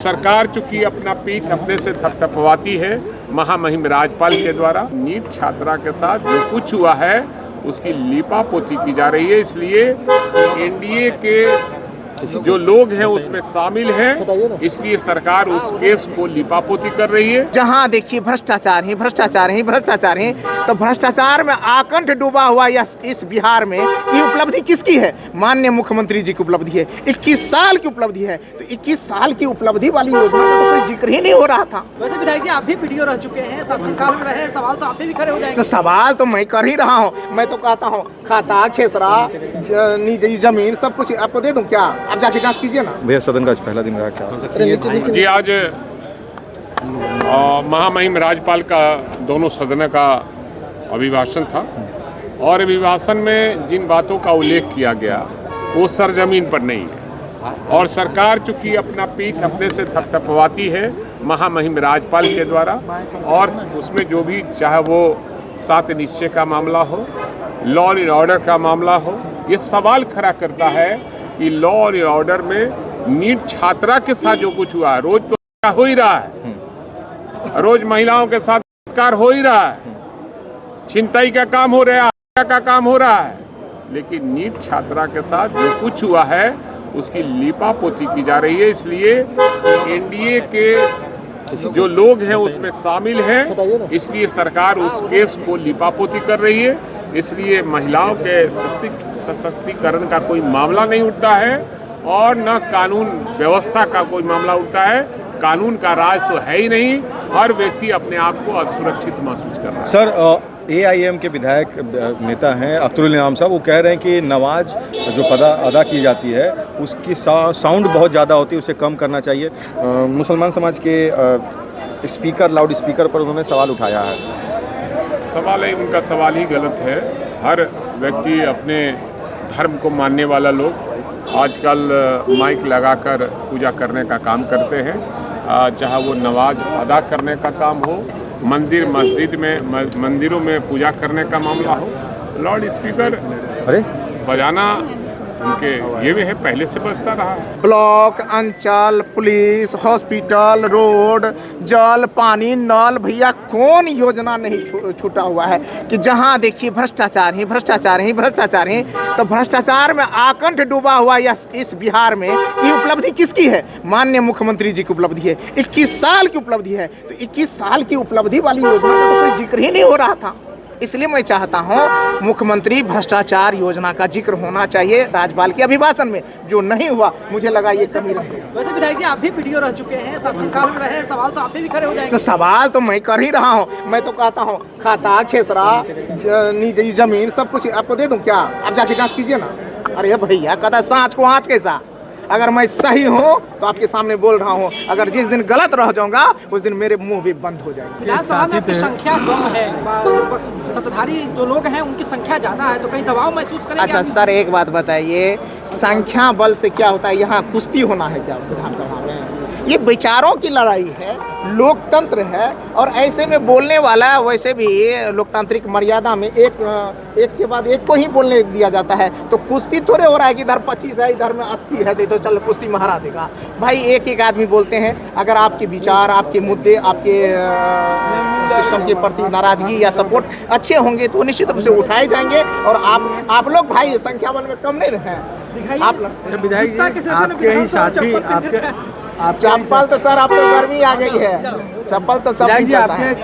सरकार चूंकि अपना पीठ अपने से थपथपवाती है महामहिम राज्यपाल के द्वारा नीट छात्रा के साथ जो कुछ हुआ है उसकी लीपापोती की जा रही है। इसलिए एनडीए के जो लोग हैं उसमें शामिल हैं, इसलिए सरकार उस केस को लीपापोती कर रही है। जहां देखिए भ्रष्टाचार ही भ्रष्टाचार ही भ्रष्टाचार ही, तो भ्रष्टाचार में आकंठ डूबा हुआ इस बिहार में ये उपलब्धि किसकी है? माननीय मुख्यमंत्री जी की उपलब्धि है। 21 साल की उपलब्धि है। तो 21 साल की उपलब्धि वाली योजना का तो कोई जिक्र ही नहीं हो रहा था। वैसे विधायक जी आप भी पीडीओ रह चुके हैं, शासनकाल में रहे, सवाल तो आप भी खड़े हो जाएंगे। तो सवाल तो मैं कर ही रहा हूँ। मैं तो कहता हूँ खाता खेसरा निजी जमीन सब कुछ आपको दे दूं क्या? आप जाके जांच कीजिए ना। भैया सदन का आज पहला दिन रहा क्या? जी आज महामहिम राज्यपाल का दोनों सदन का अभिभाषण था और अभिभाषण में जिन बातों का उल्लेख किया गया वो सरजमीन पर नहीं है और सरकार चूंकि अपना पीठ अपने से थपथपवाती है महामहिम राज्यपाल के द्वारा और उसमें जो भी चाहे वो 7 निश्चय का मामला हो, लॉ एंड ऑर्डर का मामला हो, ये सवाल खड़ा करता है कि लॉ एंड ऑर्डर में नीट छात्रा के साथ जो कुछ हुआ है, रोज तो हो ही रहा है, रोज महिलाओं के साथ बलात्कार हो ही रहा है, छिनताई का काम हो रहा है, हत्या का काम हो रहा है, लेकिन नीट छात्रा के साथ जो कुछ हुआ है उसकी लीपापोती की जा रही है। इसलिए एनडीए के जो लोग हैं उसमें शामिल हैं, इसलिए सरकार उस केस को लीपापोती कर रही है। इसलिए महिलाओं के सशक्तिकरण का कोई मामला नहीं उठता है और न कानून व्यवस्था का कोई मामला उठता है। कानून का राज तो है ही नहीं, हर व्यक्ति अपने आप को असुरक्षित महसूस कर रहा है। सर एआईएम के विधायक नेता हैं अख्तरुल इनाम साहब, वो कह रहे हैं कि नमाज जो अदा की जाती है उसकी साउंड बहुत ज़्यादा होती है, उसे कम करना चाहिए। मुसलमान समाज के लाउड स्पीकर पर उन्होंने सवाल उठाया है। सवाल है, उनका सवाल ही गलत है। हर व्यक्ति अपने धर्म को मानने वाला लोग आजकल माइक लगाकर पूजा करने का काम करते हैं, चाहे वो नमाज अदा करने का काम हो, मंदिरों में पूजा करने का मामला हो, लाउड स्पीकर बजाना उनके ये भी है, पहले से बजता रहा है। ब्लॉक, अंचल, पुलिस, हॉस्पिटल, रोड, जल, पानी, नल, भैया कौन योजना नहीं छूटा हुआ है कि जहां देखिए भ्रष्टाचार ही भ्रष्टाचार ही भ्रष्टाचार ही, तो भ्रष्टाचार में आकंठ डूबा हुआ इस बिहार में ये उपलब्धि किसकी है? माननीय मुख्यमंत्री जी की उपलब्धि है। 21 साल की उपलब्धि है। तो 21 साल की उपलब्धि वाली योजना का तो कोई जिक्र ही नहीं हो रहा था। इसलिए मैं चाहता हूं मुख्यमंत्री भ्रष्टाचार योजना का जिक्र होना चाहिए राज्यपाल के अभिभाषण में। जो नहीं हुआ मुझे लगा ये कमी रही। वैसे विधायक जी आप भी पीडीओ रह चुके हैं, शासनकाल में रहे, सवाल तो आप भी खड़े हो जाएंगे। तो सवाल तो मैं कर ही रहा हूं। मैं तो कहता हूं खाता खेसरा निजी जमीन सब कुछ आपको दे दूं क्या? आप जाके जांच कीजिए ना। अरे भैया कहता सांच को आँच कैसा? अगर मैं सही हूँ तो आपके सामने बोल रहा हूँ, अगर जिस दिन गलत रह जाऊंगा उस दिन मेरे मुंह भी बंद हो जाएंगे। विधानसभा में आपकी संख्या कम है, सत्ताधारी जो लोग हैं उनकी संख्या ज्यादा है, तो कहीं दबाव महसूस करेंगे? अच्छा सर एक बात बताइए, संख्या बल से क्या होता है? यहाँ कुश्ती होना है क्या विधानसभा में? ये विचारों की लड़ाई है, लोकतंत्र है और ऐसे में बोलने वाला वैसे भी लोकतांत्रिक मर्यादा में एक के बाद एक को ही बोलने दिया जाता है। तो कुश्ती थोड़े हो रहा है कि इधर 25 है इधर में 80 है तो चल कुश्ती में हरा देगा। भाई एक आदमी बोलते हैं, अगर आपके विचार, आपके मुद्दे, आपके सिस्टम के प्रति नाराजगी या सपोर्ट अच्छे होंगे तो निश्चित रूप से उठाए जाएंगे। और आप लोग भाई संख्या बल में कम नहीं रहे। आप आपके ही साथी आपके चप्पल तो सर आप तो गर्मी आ गई है, चप्पल तो सब